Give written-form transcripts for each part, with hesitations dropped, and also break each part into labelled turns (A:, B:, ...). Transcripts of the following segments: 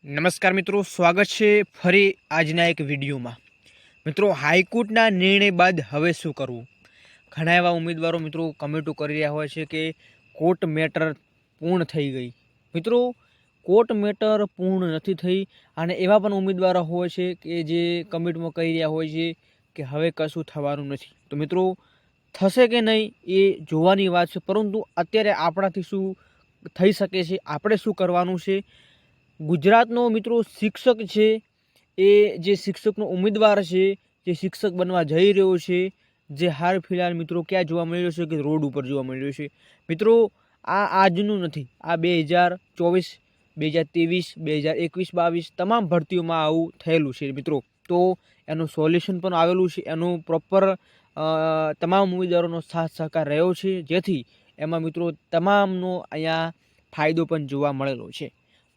A: નમસ્કાર મિત્રો, સ્વાગત છે ફરી આજના એક વિડીયોમાં। મિત્રો, હાઈકોર્ટના નિર્ણય બાદ હવે શું કરવું? ઘણા એવા ઉમેદવારો મિત્રો કમેન્ટો કરી રહ્યા હોય છે કે કોર્ટ મેટર પૂર્ણ થઈ ગઈ। મિત્રો, કોર્ટ મેટર પૂર્ણ નથી થઈ અને એવા પણ ઉમેદવારો હોય છે કે જે કમેન્ટમાં કહી રહ્યા હોય છે કે હવે કશું થવાનું નથી। તો મિત્રો, થશે કે નહીં એ જોવાની વાત છે, પરંતુ અત્યારે આપણાથી શું થઈ શકે છે, આપણે શું કરવાનું છે? ગુજરાતનો મિત્રો શિક્ષક છે, એ જે શિક્ષકનો ઉમેદવાર છે, જે શિક્ષક બનવા જઈ રહ્યો છે, જે હાલ ફિલહાલ મિત્રો ક્યાં જોવા મળી રહ્યો છે કે રોડ ઉપર જોવા મળી રહ્યો છે। મિત્રો, આ આજનું નથી, આ 2024, 2023, 2021, 22 તમામ ભરતીઓમાં આવું થયેલું છે મિત્રો। તો એનું સોલ્યુશન પણ આવેલું છે, એનું પ્રોપર તમામ ઉમેદવારોનો સાથ સહકાર રહ્યો છે, જેથી એમાં મિત્રો તમામનો અહીંયા ફાયદો પણ જોવા મળેલો છે।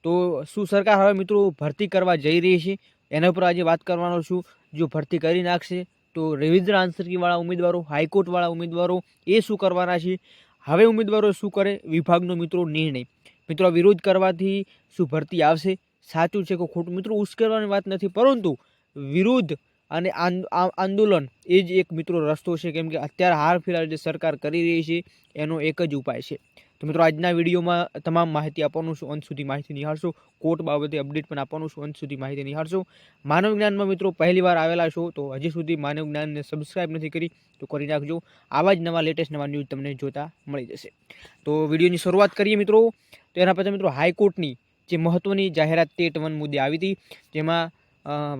A: તો શું સરકાર હવે મિત્રો ભરતી કરવા જઈ રહી છે, એના ઉપર આજે વાત કરવાનો છું। જો ભરતી કરી નાખશે તો રિવિઝન આન્સર કીવાળા ઉમેદવારો, હાઈકોર્ટવાળા ઉમેદવારો એ શું કરવાના છે? હવે ઉમેદવારો શું કરે? વિભાગનો મિત્રો નિર્ણય। મિત્રો, વિરોધ કરવાથી શું ભરતી આવશે? સાચું છે કે ખોટું? મિત્રો, ઉશ્કેરવાની વાત નથી, પરંતુ વિરોધ અને આંદોલન એ જ એક મિત્રો રસ્તો છે, કેમ કે અત્યારે હાલ ફિલહાલ જે સરકાર કરી રહી છે એનો એક જ ઉપાય છે। તો મિત્રો, આજના વિડીયોમાં તમામ માહિતી આપવાનું છું, અંત સુધી માહિતી નિહાળશો। કોર્ટ બાબતે અપડેટ પણ આપવાનું છું, અંત સુધી માહિતી નિહાળશો। માનવ જ્ઞાનમાં મિત્રો પહેલી વાર આવેલા છો તો હજી સુધી માનવ જ્ઞાનને સબસ્ક્રાઇબ નથી કરી તો કરી નાખજો। આવા જ નવા લેટેસ્ટ નવા ન્યૂઝ તમને જોતા મળી જશે। તો વિડીયોની શરૂઆત કરીએ મિત્રો। તો એના પછી મિત્રો હાઈકોર્ટની જે મહત્વની જાહેરાત ટેટ 1 મુદ્દે આવી હતી, જેમાં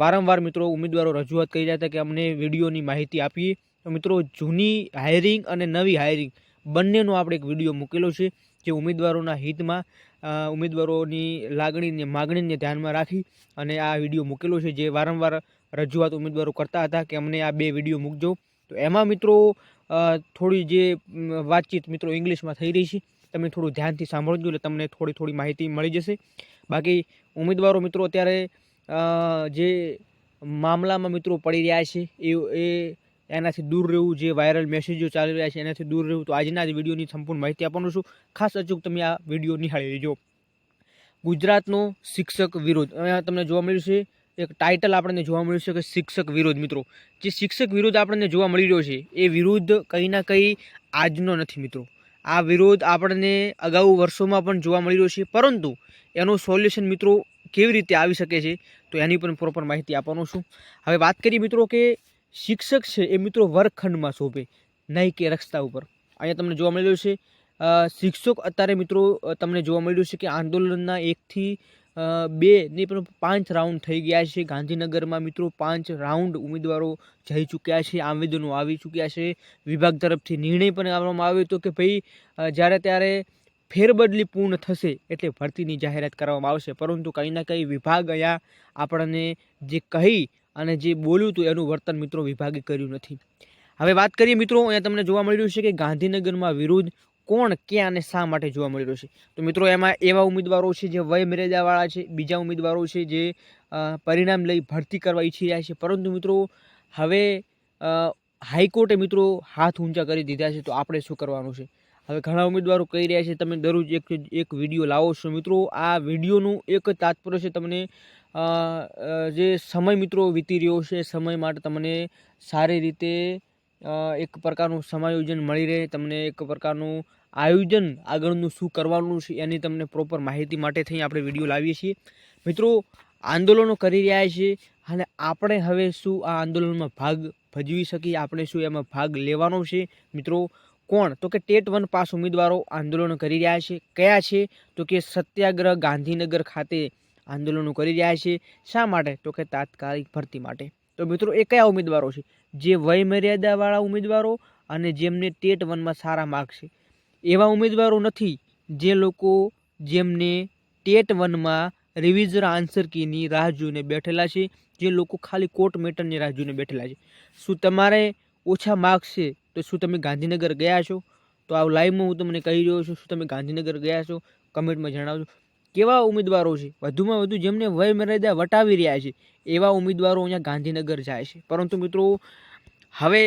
A: વારંવાર મિત્રો ઉમેદવારો રજૂઆત કરી રહ્યા હતા કે અમને વિડીયોની માહિતી આપીએ। તો મિત્રો, જૂની હાયરિંગ અને નવી હાયરિંગ બંનેનો આપણે એક વિડીયો મૂકેલો છે, જે ઉમેદવારોના હિતમાં ઉમેદવારોની લાગણીને માગણીને ધ્યાનમાં રાખી અને આ વિડીયો મૂકેલો છે, જે વારંવાર રજૂઆત ઉમેદવારો કરતા હતા કે અમને આ 2 વિડીયો મૂકજો। તો એમાં મિત્રો થોડી જે વાતચીત મિત્રો ઇંગ્લિશમાં થઈ રહી છે, તમે થોડું ધ્યાનથી સાંભળજો એટલે તમને થોડી માહિતી મળી જશે। બાકી ઉમેદવારો મિત્રો અત્યારે જે મામલામાં મિત્રો પડી રહ્યા છે એ એનાથી દૂર રહેવું, જે વાયરલ મેસેજો ચાલી રહ્યા છે એનાથી દૂર રહેવું। તો આજના જ વિડીયોની સંપૂર્ણ માહિતી આપવાનું છું, ખાસ અચૂક તમે આ વિડીયો નિહાળી લેજો। ગુજરાતનો શિક્ષક વિરોધ, અહીંયા તમને જોવા મળ્યું છે એક ટાઇટલ આપણને જોવા મળ્યું છે કે શિક્ષક વિરોધ। મિત્રો, જે શિક્ષક વિરોધ આપણને જોવા મળી રહ્યો છે એ વિરોધ કંઈ ના કંઈ આજનો નથી મિત્રો। આ વિરોધ આપણને અગાઉ વર્ષોમાં પણ જોવા મળી રહ્યો છે, પરંતુ એનું સોલ્યુશન મિત્રો કેવી રીતે આવી શકે છે તો એની પણ પ્રોપર માહિતી આપવાનો છું। હવે વાત કરીએ મિત્રો કે શિક્ષક છે એ મિત્રો વર્ગખંડમાં શોભે, નહીં કે રસ્તા ઉપર। અહીંયા તમને જોવા મળી રહ્યું છે શિક્ષક અત્યારે મિત્રો તમને જોવા મળ્યું છે કે આંદોલનના 1 થી 2 નહીં પણ 5 રાઉન્ડ થઈ ગયા છે। ગાંધીનગરમાં મિત્રો 5 રાઉન્ડ ઉમેદવારો જઈ ચૂક્યા છે, આવેદનો આવી ચૂક્યા છે, વિભાગ તરફથી નિર્ણય પણ આપવામાં આવ્યો હતો કે ભાઈ જ્યારે ત્યારે ફેરબદલી પૂર્ણ થશે એટલે ભરતીની જાહેરાત કરવામાં આવશે, પરંતુ કંઈ ના કંઈ વિભાગ અહીંયા આપણને જે કહી અને જે બોલ્યું હતું એનું વર્તન મિત્રો વિભાગે કર્યું નથી। હવે વાત કરીએ મિત્રો, અહીંયા તમને જોવા મળી રહ્યું છે કે ગાંધીનગરમાં વિરોધ કોણ, ક્યાં અને શા માટે જોવા મળી રહ્યો છે? તો મિત્રો, એમાં એવા ઉમેદવારો છે જે વય મર્યાદાવાળા છે, બીજા ઉમેદવારો છે જે પરિણામ લઈ ભરતી કરવા ઈચ્છી રહ્યા છે, પરંતુ મિત્રો હવે હાઈકોર્ટે મિત્રો હાથ ઊંચા કરી દીધા છે। તો આપણે શું કરવાનું છે? હવે ઘણા ઉમેદવારો કહી રહ્યા છે તમે દરરોજ એક વિડીયો લાવો છો। મિત્રો, આ વિડીયોનું એક તાત્પર્ય છે તમને જે સમય મિત્રો વીતી રહ્યો છે, સમય માટે તમને સારી રીતે એક પ્રકારનું સમાયોજન મળી રહે, તમને એક પ્રકારનું આયોજન આગળનું શું કરવાનું છે એની તમને પ્રોપર માહિતી માટે થઈ આપણે વિડીયો લાવીએ છીએ। મિત્રો, આંદોલનો કરી રહ્યા છે અને આપણે હવે શું આ આંદોલનમાં ભાગ ભજવી શકીએ? આપણે શું એમાં ભાગ લેવાનો છે? મિત્રો, કોણ? તો કે ટેટ 1 પાસ ઉમેદવારો આંદોલનો કરી રહ્યા છે। કયા છે? તો કે સત્યાગ્રહ ગાંધીનગર ખાતે આંદોલનો કરી રહ્યા છે। શા માટે? તો કે તાત્કાલિક ભરતી માટે। તો મિત્રો, એ કયા ઉમેદવારો છે? જે વય મર્યાદાવાળા ઉમેદવારો અને જેમને ટેટ 1માં સારા માર્ક છે। એવા ઉમેદવારો નથી જે લોકો જેમને ટેટ 1માં રિવિઝન આન્સર કીની રાહ જોઈને બેઠેલા છે, જે લોકો ખાલી કોર્ટ મેટરની રાહ જોઈને બેઠેલા છે। શું તમારે ઓછા માર્ક્સ છે તો શું તમે ગાંધીનગર ગયા છો? તો આ લાઈવમાં હું તમને કહી રહ્યો છું, શું તમે ગાંધીનગર ગયા છો? કમેન્ટમાં જણાવજો। કેવા ઉમેદવારો છે? વધુમાં વધુ જેમને વય મર્યાદા વટાવી રહ્યા છે એવા ઉમેદવારો અહીંયા ગાંધીનગર જાય છે। પરંતુ મિત્રો, હવે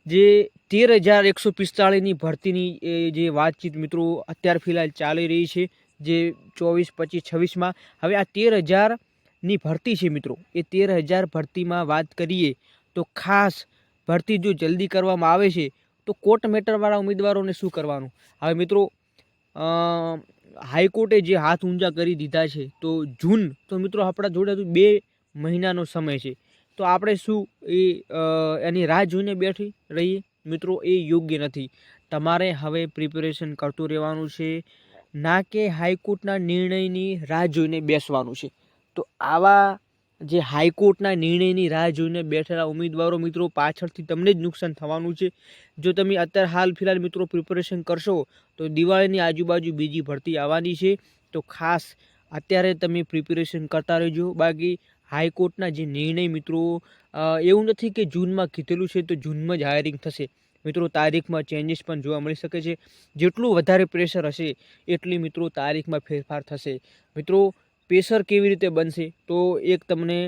A: જે 13,145ની ભરતીની જે વાતચીત મિત્રો અત્યારે ફિલહાલ ચાલી રહી છે, જે 24, 25, 26માં હવે આ 13,000ની ભરતી છે મિત્રો. એ 13,000 ભરતીમાં વાત કરીએ તો ખાસ ભરતી જો જલ્દી કરવામાં આવે છે તો કોર્ટ મેટરવાળા ઉમેદવારોને શું કરવાનું? હવે મિત્રો હાઈકોર્ટે જે હાથ ઊંચા કરી દીધા છે તો જૂન તો મિત્રો આપણા જોડે 2 મહિનાનો સમય છે. તો આપણે શું એની રાહ જોઈને બેઠી રહીએ? મિત્રો એ યોગ્ય નથી. તમારે હવે પ્રિપેરેશન કરતું રહેવાનું છે, ના કે હાઈકોર્ટના નિર્ણયની રાહ જોઈને બેસવાનું છે. તો આવા જે હાઈકોર્ટના નિર્ણયની રાહ જોઈને બેઠેલા ઉમેદવારો મિત્રો પાછળથી તમને જ નુકસાન થવાનું છે. જો તમે અત્યારે હાલ ફિલહાલ મિત્રો પ્રિપેરેશન કરશો તો દિવાળીની આજુબાજુ બીજી ભરતી આવવાની છે. તો ખાસ અત્યારે તમે પ્રિપેરેશન કરતા રહેજો. બાકી હાઈકોર્ટના જે નિર્ણય મિત્રો એવું નથી કે જૂનમાં કીધેલું છે તો જૂનમાં જ હાયરિંગ થશે. મિત્રો તારીખમાં ચેન્જીસ પણ જોવા મળી શકે છે. જેટલું વધારે પ્રેશર હશે એટલી મિત્રો તારીખમાં ફેરફાર થશે. મિત્રો પ્રેશર કેવી રીતે બનશે? તો એક તમને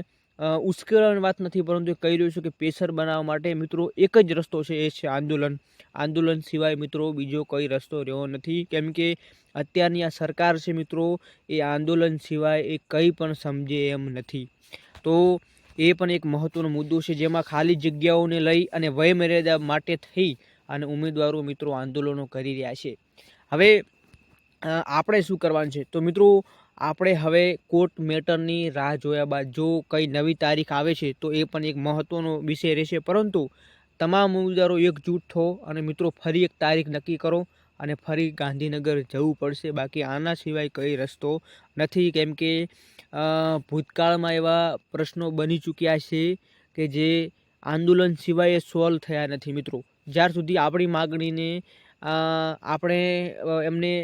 A: ઉશ્કેરવાની વાત નથી, પરંતુ કહી રહ્યો છું કે પ્રેશર બનાવવા માટે મિત્રો એક જ રસ્તો છે, એ છે આંદોલન. આંદોલન સિવાય મિત્રો બીજો કોઈ રસ્તો રહ્યો નથી. કેમ કે અત્યારની આ સરકાર છે મિત્રો, એ આંદોલન સિવાય એ કંઈ પણ સમજે એમ નથી. તો એ પણ એક મહત્વનો મુદ્દો છે, જેમાં ખાલી જગ્યાઓને લઈ અને વયમર્યાદા માટે થઈ અને ઉમેદવારો મિત્રો આંદોલનો કરી રહ્યા છે. હવે આપણે શું કરવાનું છે? તો મિત્રો આપણે હવે કોર્ટ મેટરની રાહ જોયા બાદ જો કંઈ નવી તારીખ આવે છે તો એ પણ એક મહત્વનો વિષય રહેશે. પરંતુ તમામ ઉમેદવારો એકજૂટ થો અને મિત્રો ફરી એક તારીખ નક્કી કરો અને ફરી ગાંધીનગર જવું પડશે. બાકી આના સિવાય કંઈ રસ્તો નથી. કેમ કે ભૂતકાળમાં એવા પ્રશ્નો બની ચૂક્યા છે કે જે આંદોલન સિવાય સોલ્વ થયા નથી મિત્રો. જ્યાર સુધી આપણી માગણીને આપણે એમને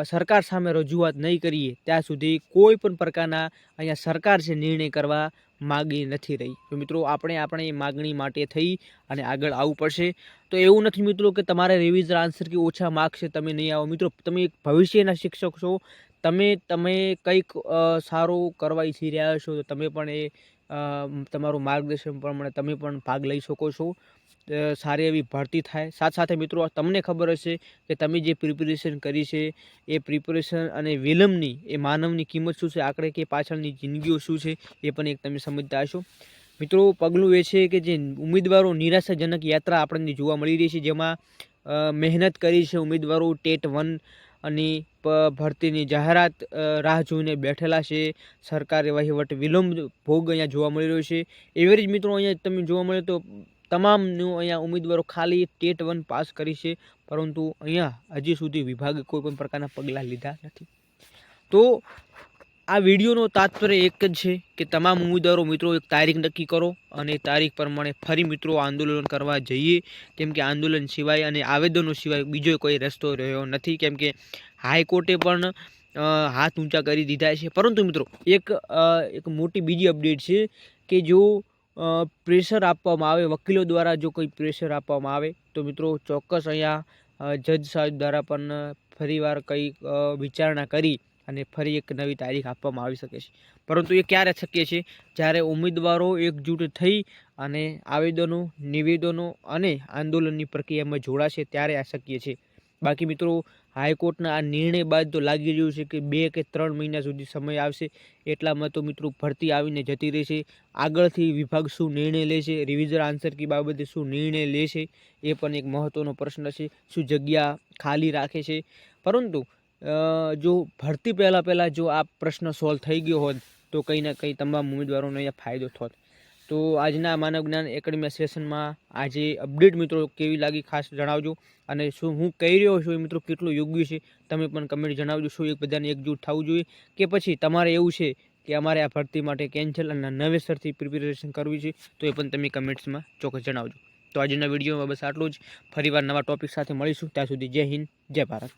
A: સરકાર સામે રજૂઆત નહીં કરીએ ત્યાં સુધી કોઈ પણ પ્રકારના અહીંયા સરકાર છે નિર્ણય કરવા માગી નથી રહી. તો મિત્રો આપણે માગણી માટે થઈ અને આગળ આવવું પડશે. તો એવું નથી મિત્રો કે તમારે રિવિઝન આન્સર કે ઓછા માર્ક્સ છે તમે નહીં આવો. મિત્રો તમે એક ભવિષ્યના શિક્ષક છો, તમે કંઈક સારું કરવા ઈચ્છી રહ્યા છો તો તમે પણ એ તમારું માર્ગદર્શન પ્રમાણે તમે પણ ભાગ લઈ શકો છો. સારી એવી ભરતી થાય. સાથે મિત્રો તમને ખબર હશે કે તમે જે પ્રિપેરેશન કરી છે એ પ્રિપેરેશન અને વિલંબની એ માનવની કિંમત શું છે, આંકડે કે પાછળની જિંદગીઓ શું છે એ પણ એક તમે સમજતા હશો. મિત્રો પગલું એ છે કે જે ઉમેદવારો નિરાશાજનક યાત્રા આપણને જોવા મળી રહી છે, જેમાં મહેનત કરી છે ઉમેદવારો ટેટ 1 અને ભરતીની જાહેરાત રાહ જોઈને બેઠેલા છે. સરકારે વહીવટ વિલંબ ભોગ અહીંયા જોવા મળી રહ્યો છે. એવરેજ મિત્રો અહીંયા તમે જોવા મળે તો તમામનું અહીંયા ઉમેદવારો ખાલી ટેટ 1 પાસ કરી છે, પરંતુ અહીંયા હજી સુધી વિભાગે કોઈ પણ પ્રકારના પગલાં લીધા નથી. તો આ વિડીયોનો તાત્પર્ય એક જ છે કે તમામ ઉમેદવારો મિત્રો એક તારીખ નક્કી કરો અને તારીખ પ્રમાણે ફરી મિત્રો આંદોલન કરવા જઈએ. કેમ કે આંદોલન સિવાય અને આવેદનો સિવાય બીજો કોઈ રસ્તો રહ્યો નથી. કેમ કે હાઈકોર્ટે પણ હાથ ઊંચા કરી દીધા છે. પરંતુ મિત્રો એક મોટી બીજી અપડેટ છે કે જો પ્રેશર આપવામાં આવે, વકીલો દ્વારા જો કોઈ પ્રેશર આપવામાં આવે તો મિત્રો ચોક્કસ અહીંયા જજ સાહેબ દ્વારા પણ ફરીવાર કંઈક વિચારણા કરી અને ફરી એક નવી તારીખ આપવામાં આવી શકે છે. પરંતુ એ ક્યારે શક્ય છે? જ્યારે ઉમેદવારો એકજૂટ થઈ અને આવેદનો, નિવેદનો અને આંદોલનની પ્રક્રિયામાં જોડાશે ત્યારે આ શક્ય છે. બાકી મિત્રો હાઈકોર્ટના આ નિર્ણય બાદ તો લાગી રહ્યું છે કે 2 કે 3 મહિના સુધી સમય આવશે. એટલામાં તો મિત્રો ભરતી આવીને જતી રહેશે. આગળથી વિભાગ શું નિર્ણય લેશે, રિવિઝન આન્સર કી બાબતે શું નિર્ણય લેશે એ પણ એક મહત્વનો પ્રશ્ન છે. શું જગ્યા ખાલી રાખે છે? પરંતુ જો ભરતી પહેલાં જો આ પ્રશ્ન સોલ્વ થઈ ગયો હોત તો કંઈ ના કંઈ તમામ ઉમેદવારોને અહીંયા ફાયદો થોત. તો આજના માનવ જ્ઞાન એકેડમી સેશનમાં આજે અપડેટ મિત્રો કેવી લાગી ખાસ જણાવજો. અને શું હું કહી રહ્યો છું એ મિત્રો કેટલું યોગ્ય છે તમે પણ કમેન્ટ જણાવજો. શું એક બધાને એકજૂટ થવું જોઈએ કે પછી તમારે એવું છે કે અમારે આ ભરતી માટે કેન્સલ અને નવેસરથી પ્રિપેરેશન કરવી છે? તો એ પણ તમે કમેન્ટ્સમાં ચોક્કસ જણાવજો. તો આજના વિડીયોમાં બસ આટલું જ. ફરીવાર નવા ટોપિક સાથે મળીશું. ત્યાં સુધી જય હિન્દ, જય ભારત.